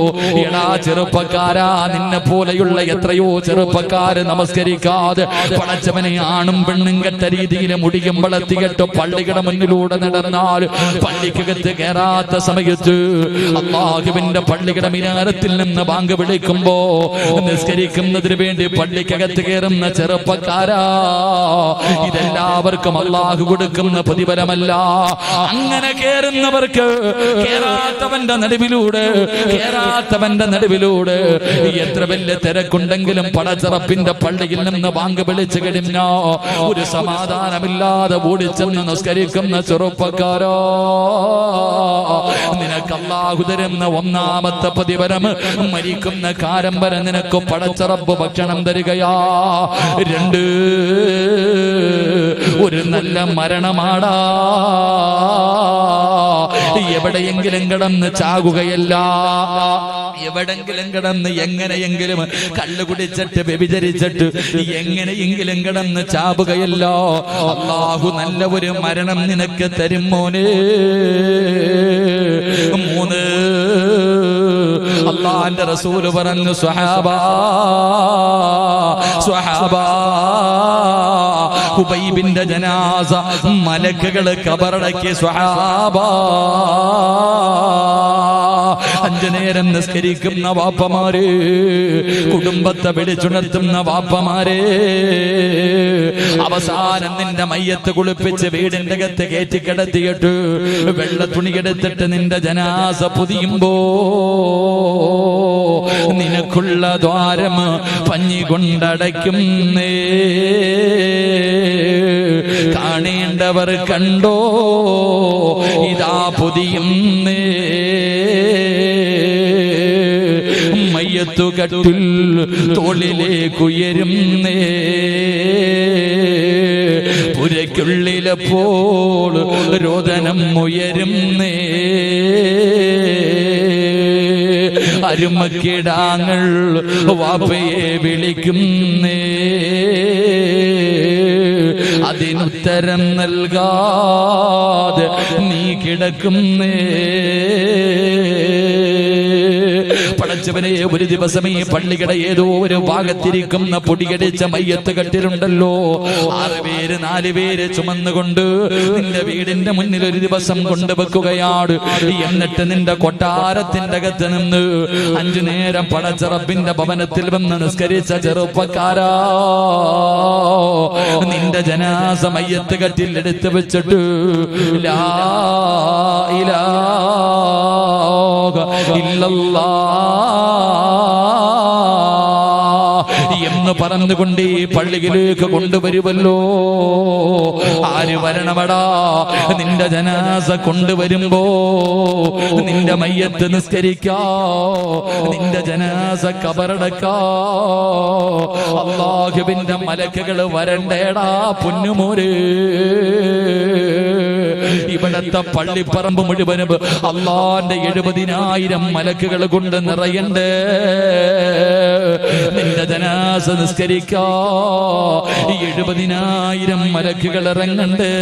എടാ ചെറുപ്പക്കാരാ, നിന്നെ പോലെയുള്ള എത്രയോ ചെറുപ്പക്കാര് നമസ്കരിക്കാതെ പടച്ചവനെ ആണും പെണ്ണും കെട്ട രീതിയിൽ മുടിയും വളർത്തികെട്ട് പള്ളിയുടെ മുന്നിലൂടെ നടന്നാൽ പള്ളിക്ക് പള്ളിക്കകത്ത് കയറാത്ത സമയത്ത് അല്ലാഹുവിന്റെ പള്ളിയുടെ മിനാരത്തിൽ നിന്ന് ബാങ്ക് വിളിക്കുമ്പോ നിസ്കരിക്കുന്നതിന് വേണ്ടി പള്ളിക്കകത്ത് കയറുന്ന ചെറുപ്പക്കാരാ, ഇതെല്ലാവർക്കും അല്ലാഹു കൊടുക്കുന്ന പ്രതിഫലമല്ല. അങ്ങനെ കയറുന്നവർക്ക് കേറാത്തവന്റെ നടുവിലൂടെ എത്ര വലിയ തിരക്കുണ്ടെങ്കിലും പടച്ചറപ്പിന്റെ പള്ളിയിൽ നിന്ന് ബാങ്ക് വിളിച്ചു കഴിഞ്ഞോ ഒരു സമാധാനമില്ലാതെ ഓടിച്ചെന്ന് നിസ്കരിക്കുന്ന ചെറുപ്പക്കാരോ, നിനക്ക് അല്ലാഹു തരുന്ന ഒന്നാമത്തെ പ്രതിഫലം മരിക്കുന്ന കാലം വരെ നിനക്ക് പടച്ചറപ്പ് ഭക്ഷണം തരികയാ. 2 ഒരു നല്ല മരണമാടാ. എവിടെയെങ്കിലും കിടന്ന് ചാകുകയല്ല, എവിടെങ്കിലും കിടന്ന് എങ്ങനെയെങ്കിലും കള്ളു കുടിച്ചിട്ട് വ്യഭിചരിച്ചിട്ട് എങ്ങനെയെങ്കിലും കിടന്ന് ചാവുകയല്ല. അല്ലാഹു നല്ല ഒരു മരണം നിനക്ക് തരും മോനെ. 3 അല്ലാഹുവിന്റെ റസൂൽ പറഞ്ഞു, സ്വഹാബാ ഹുബൈബിന്റെ ജനാസ മലക്കുകൾ കബറടക്കി. സ്വഹാബാ 5 നേരം നിസ്കരിക്കുന്ന വാപ്പമാരെ, കുടുംബത്തെ വിളിച്ചുണർത്തുന്ന വാപ്പമാരെ, അവസാനം നിന്റെ മയ്യത്ത് കുളിപ്പിച്ച് വീടിന്റെ അകത്ത് കയറ്റിക്കിടത്തിയിട്ട് വെള്ള തുണിയെടുത്തിട്ട് നിന്റെ ജനാസ പൊതിയുമ്പോ നിനക്കുള്ള ദ്വാരം പഞ്ഞി കൊണ്ടടയ്ക്കുന്നേ. കാണേണ്ടവർ കണ്ടോ, ഇതാ പൊതിയുന്നേ. മയ്യത്തു കട്ടിൽ തോളിലേക്കുയരുന്നേ. പുരയ്ക്കുള്ളിലപ്പോൾ രോദനം ഉയരുന്നേ. അരുമക്കിടാങ്ങൾ വാപ്പയെ വിളിക്കുന്നേ. അതിനുത്തരം നൽകാതെ നീ കിടക്കുന്നേ. പടച്ചവനെ, ഒരു ദിവസം ഈ പള്ളിയുടെ ഏതോ ഒരു ഭാഗത്തിരിക്കുന്ന പൊടിയടിച്ച മയ്യത്ത് കെട്ടിലുണ്ടല്ലോ, 6 പേര് 4 പേര് ചുമന്നുകൊണ്ട് നിന്റെ വീടിന്റെ മുന്നിൽ ഒരു ദിവസം കൊണ്ടുവെക്കുകയാണ്. എന്നിട്ട് നിന്റെ കൊട്ടാരത്തിന്റെ അകത്ത് നിന്ന് 5 നേരം പടച്ചറപ്പിന്റെ ഭവനത്തിൽ വന്ന് നിസ്കരിച്ച ചെറുപ്പക്കാരാ, നിന്റെ ജനാസ മയ്യത്ത് കെട്ടിൽ എടുത്തു വെച്ചിട്ട് ലാ ഇലാഹ ഇല്ലല്ലാഹ് എന്ന് പറഞ്ഞുകൊണ്ട് ഈ പള്ളിയിലേക്ക് കൊണ്ടുവരുമല്ലോ. ആര് വരണമടാ? നിന്റെ ജനാസ കൊണ്ടുവരുമ്പോ നിന്റെ മയ്യത്ത് നിസ്കരിക്കാ, നിന്റെ ജനാസ കബറടക്കാ. അല്ലാഹുവിന്റെ മലക്കുകൾ വരണ്ടേടാ പൊന്നുമോര്. ഇവിടത്തെ പള്ളിപ്പറമ്പ് മുഴുവനും അല്ലാഹുവിന്റെ 70,000 മലക്കുകൾ കൊണ്ട് നിറയണ്ടേ. നിന്റെ ജനാസ നിസ്കരിക്കാ 70,000 മലക്കുകൾ ഇറങ്ങണ്ടേ.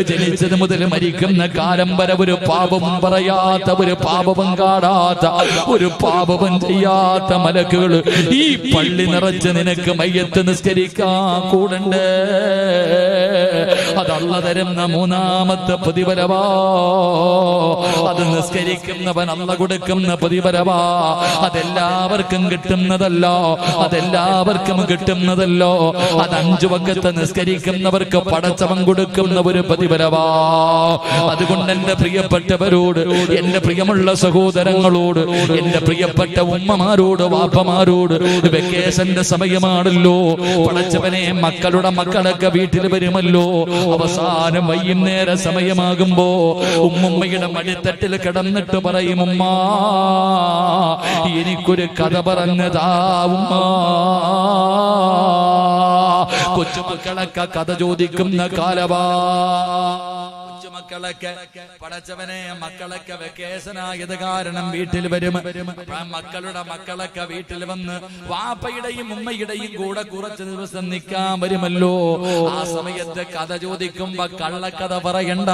ജനിച്ചത് മുതൽ മരിക്കുന്ന കാലം വരെ ഒരു പാപവും പറയാത്ത, ഒരു പാപവും കാണാത്ത, ഒരു പാപവും ചെയ്യാത്ത മലക്കുകൾ ഈ പള്ളി നിറച്ച് നിനക്ക് മയ്യത്ത് നിസ്കരിക്കാൻ കൂടണ്ടേ. അതല്ല തരുന്ന 3ാമത്തെ പ്രതിഫലമാ. അത് നിസ്കരിക്കുന്നവൻ അല്ല കൊടുക്കുന്ന പ്രതിഫലമാ. അതെല്ലാവർക്കും കിട്ടുന്നതല്ല, അതെല്ലാവർക്കും കിട്ടുന്നതല്ലോ. അത് 5 വഖത്ത് നിസ്കരിക്കുന്നവർക്ക് പടച്ചവൻ കൊടുക്കുന്ന ഒരു പ്രതിഫലമാ. അതുകൊണ്ട് എന്റെ പ്രിയപ്പെട്ടവരോട്, എന്റെ പ്രിയമുള്ള സഹോദരങ്ങളോട്, എന്റെ പ്രിയപ്പെട്ട ഉമ്മമാരോട്, വാപ്പമാരോട്, വെക്കേഷന്റെ സമയമാണല്ലോ. പടച്ചവനെ, മക്കളുടെ മക്കളൊക്കെ വീട്ടിൽ വരുമല്ലോ. അവസാനം വൈകുന്നേര സമയമാകുമ്പോ ഉമ്മുമ്മയുടെ മടിത്തട്ടിൽ കിടന്നിട്ട് പറയും, ഉമ്മ എനിക്കൊരു കഥ പറഞ്ഞതാ ഉമ്മ. കൊച്ചുമക്കളൊക്കെ കഥ ചോദിക്കുന്ന കാലവാ. മക്കളൊക്കെ പടച്ചവനെ, മക്കളൊക്കെ വെക്കേഷനായത് കാരണം വീട്ടിൽ വരും. മക്കളുടെ മക്കളൊക്കെ വീട്ടിൽ വന്ന് വാപ്പയുടെയും ഉമ്മയുടെയും കൂടെ കുറച്ച് ദിവസം നിൽക്കാൻ വരുമല്ലോ. ആ സമയത്ത് കഥ ചോദിക്കുമ്പോ കള്ളക്കഥ പറയണ്ട,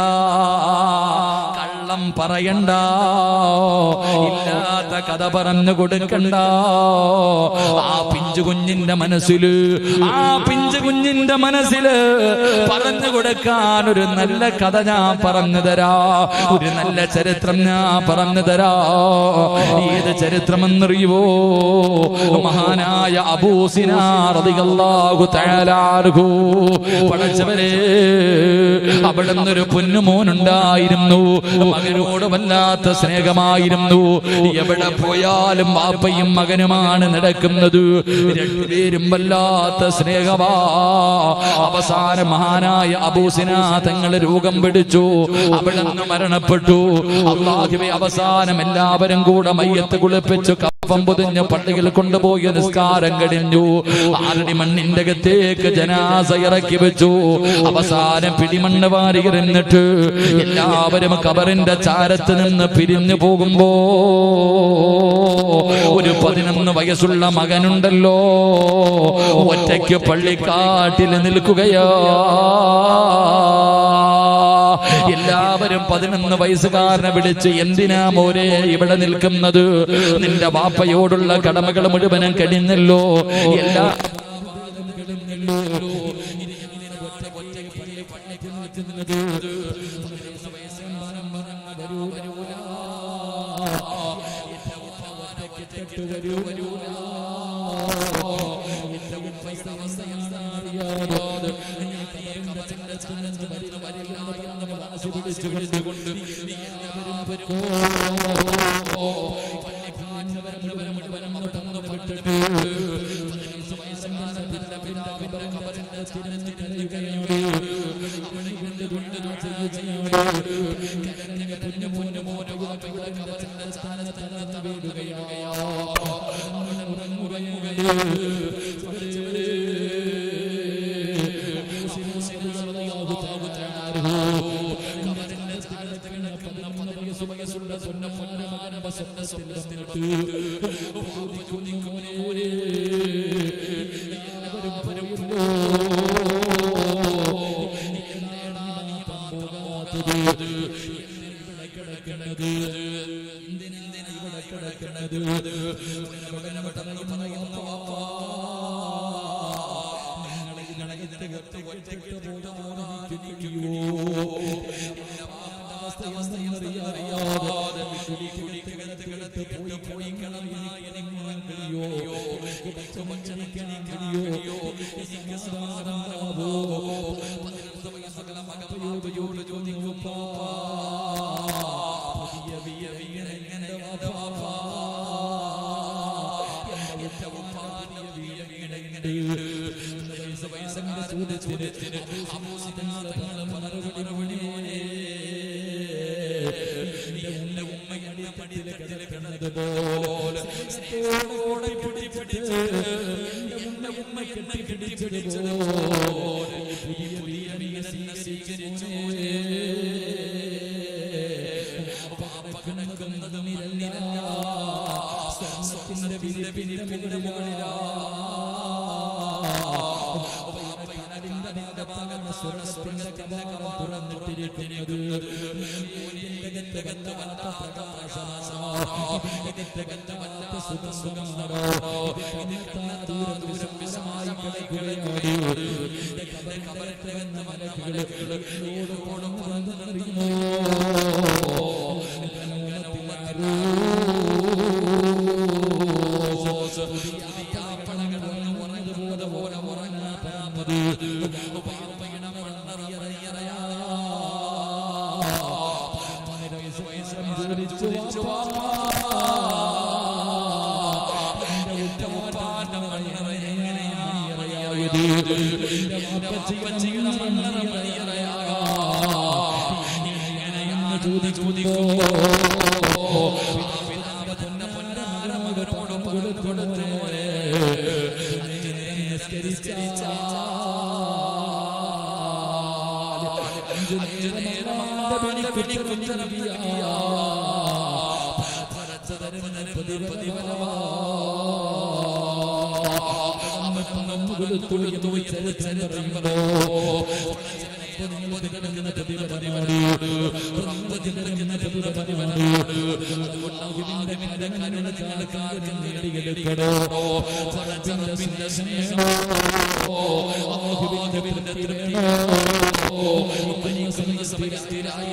കള്ളം പറയണ്ട, ഇല്ലാത്ത കഥ പറഞ്ഞു കൊടുക്കണ്ട. ആ പിഞ്ചു കുഞ്ഞിന്റെ മനസ്സില്, ആ പിഞ്ചു കുഞ്ഞിന്റെ മനസ്സില് പറഞ്ഞു കൊടുക്കാൻ ഒരു നല്ല കഥ ഞാൻ പറഞ്ഞു തരാ, ഒരു നല്ല ചരിത്രം ഞാൻ പറഞ്ഞു തരാ. ഏത് ചരിത്രമെന്നറിയുവോ? മഹാനായ അബൂ സിനാർ റളിയല്ലാഹു തആല അൻഹു. പടച്ചവരെ, അവിടുന്ന് ഒരു പൊന്നുമോനുണ്ടായിരുന്നു. മകനോട് വല്ലാത്ത സ്നേഹമായിരുന്നു. എവിടെ പോയാലും വാപ്പയും മകനുമാണ് നടക്കുന്നത്. രണ്ടുപേരും വല്ലാത്ത സ്നേഹമാ. അവസാനം മഹാനായ അബൂ സിനാർ തങ്ങൾ രോഗം പിടിച്ചു. അവിടുന്ന് മരണപ്പെട്ടു. അല്ലാഹുവേ, അവസാനം എല്ലാവരും കൂടെ മയ്യത്ത് കുളിപ്പിച്ചു കഫം പൊതിഞ്ഞ് പള്ളിയിൽ കൊണ്ടുപോയി നിസ്കാരം കഴിഞ്ഞു. ആറടി മണ്ണിന്റെ അകത്തേക്ക് ജനാസ ഇറക്കി വെച്ചു. അവസാനം പിടിമണ്ണ് വാരി എറിഞ്ഞിട്ട് എല്ലാവരും ഖബറിന്റെ ചാരത്ത് നിന്ന് പിരിഞ്ഞു പോകുമ്പോ ഒരു 11 വയസ്സുള്ള മകനുണ്ടല്ലോ, ഒറ്റയ്ക്ക് പള്ളിക്കാട്ടിൽ നിൽക്കുകയാ. എല്ലാവരും 11 വയസ്സുകാരനെ വിളിച്ച്, എന്തിനാ മോനെ ഇവിടെ നിൽക്കുന്നത്? നിന്റെ വാപ്പയോടുള്ള കടമകൾ മുഴുവനും കഴിഞ്ഞല്ലോ, എല്ലാ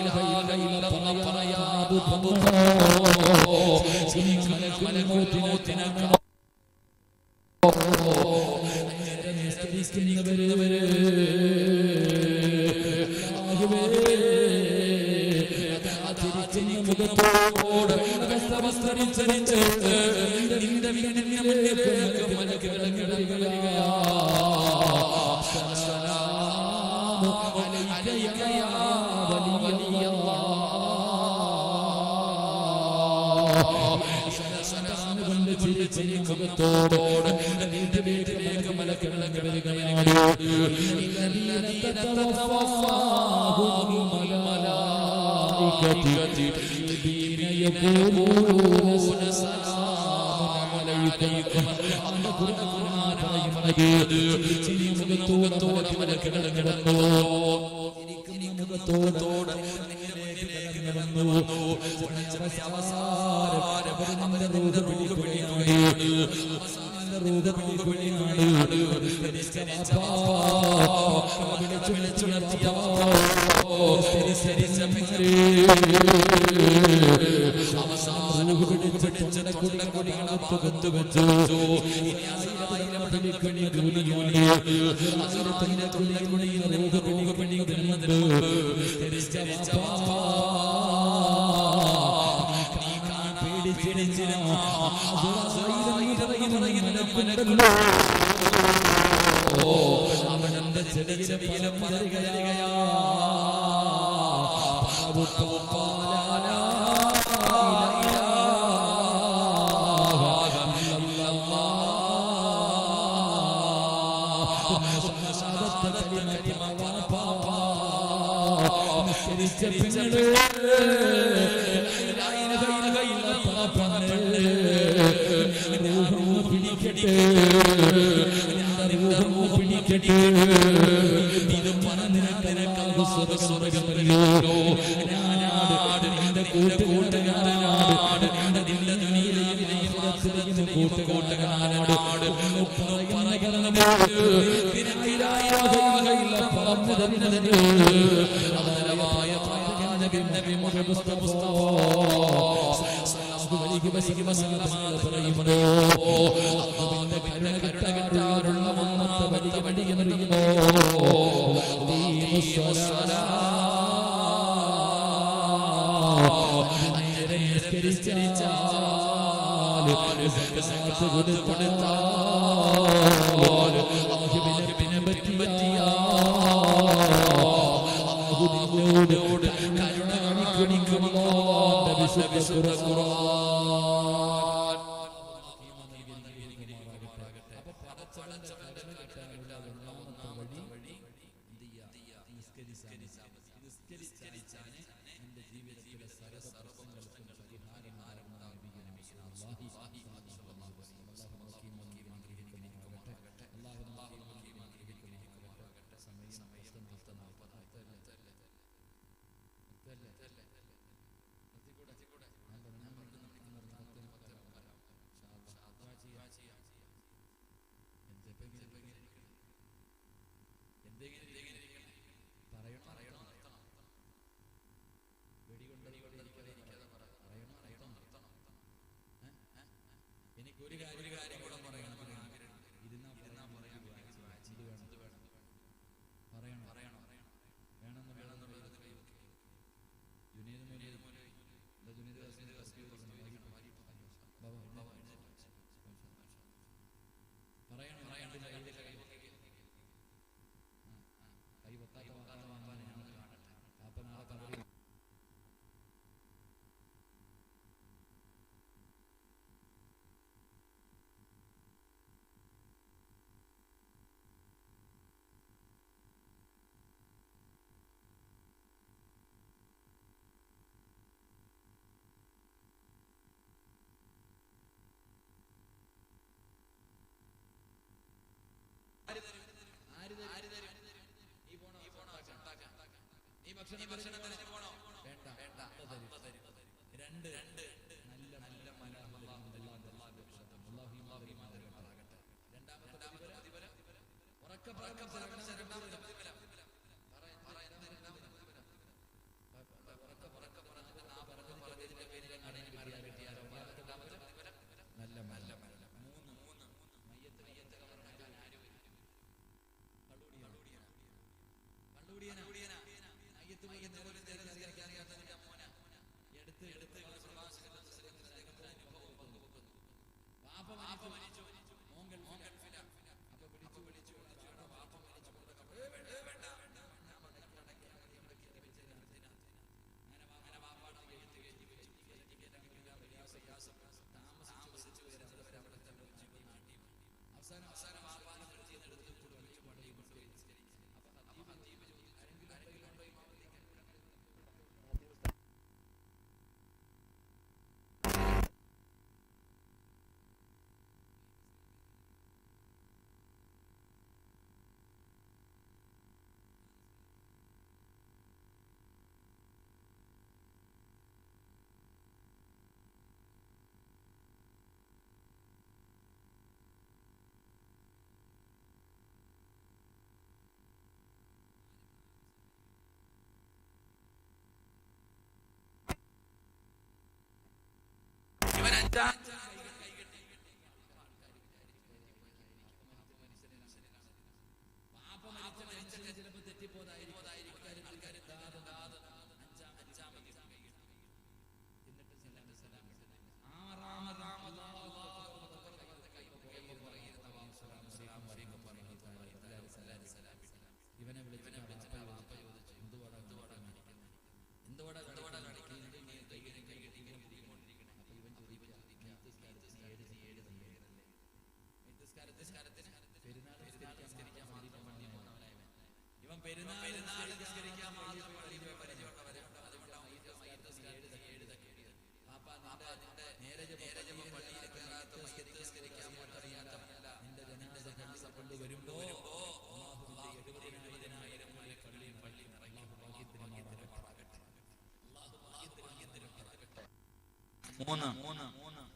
لا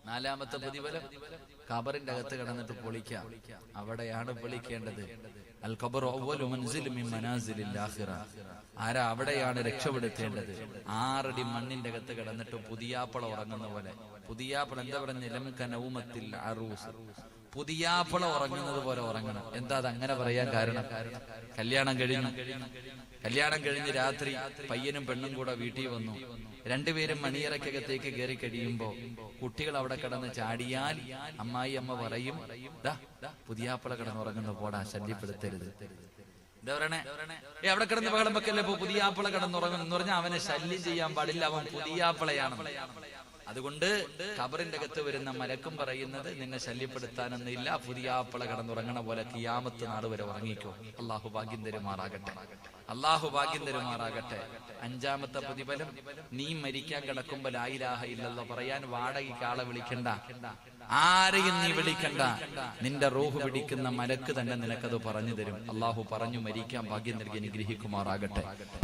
നാലാമത്തെ പ്രതിഫലം ഖബറിന്റെ അകത്ത് കിടന്നിട്ട് പൊളിക്കാം. അവിടെയാണ് പൊളിക്കേണ്ടത്. അൽ ഖബറു അവ്വലു മൻസിലിൻ മിൻ മനാസിലിൽ ആഖിറ. ആരാ അവിടെയാണ് രക്ഷപ്പെടുത്തേണ്ടത്. 6 അടി മണ്ണിന്റെ അകത്ത് കിടന്നിട്ട് പുതിയാപ്പള ഉറങ്ങുന്ന പോലെ. പുതിയാപ്പള എന്താ പറഞ്ഞ ലംകനൗമത്തിൽ അറൂസ്, പുതിയാപ്പള ഉറങ്ങുന്നത് പോലെ ഉറങ്ങണം. എന്താ അതങ്ങനെ പറയാൻ കാരണം? കല്യാണം കഴിഞ്ഞ് രാത്രി പയ്യനും പെണ്ണും കൂടെ വീട്ടിൽ വന്നു. രണ്ടുപേരും മണിയറക്കകത്തേക്ക് കയറി കഴിയുമ്പോ കുട്ടികൾ അവിടെ കിടന്ന് ചാടിയാൽ അമ്മായി അമ്മ പറയും, പുതിയാപ്പള കിടന്നുറങ്ങുന്ന പോടാ, ശല്യപ്പെടുത്തരുത്. എന്താ പറയണേ? അവിടെ കിടന്ന് ബഹളം വെക്കല്ലേ, ഇപ്പൊ പുതിയാപ്പള കിടന്നുറങ്ങുന്നു എന്ന് പറഞ്ഞാൽ അവനെ ശല്യം ചെയ്യാൻ പാടില്ല, അവൻ പുതിയാപ്പളയാണ്. അതുകൊണ്ട് ഖബറിന്റെ അകത്ത് വരുന്ന മലക്കും പറയുന്നത് നിന്നെ ശല്യപ്പെടുത്താനൊന്നുമില്ല, പുതിയാപ്പള കിടന്നുറങ്ങണ പോലെ ഖിയാമത്ത് നാട് വരെ ഉറങ്ങിക്കോ. അള്ളാഹു ഭാഗ്യം തരുമാറാകട്ടെ. 5-ാമത്തെ പ്രതിഫലം, നീ മരിക്കാൻ കിടക്കുമ്പോ ലാ ഇലാഹ ഇല്ലല്ലാഹ് പറയാൻ വാടകയ്ക്ക് ആളെ വിളിക്കണ്ട, ആരെയും നീ വിളിക്കണ്ട. നിന്റെ റൂഹ് പിടിക്കുന്ന മലക്ക് തന്നെ നിനക്കത് പറഞ്ഞു തരും. അള്ളാഹു പറഞ്ഞു മരിക്കാൻ ഭാഗ്യം നൽകി അനുഗ്രഹിക്കുമാറാകട്ടെ.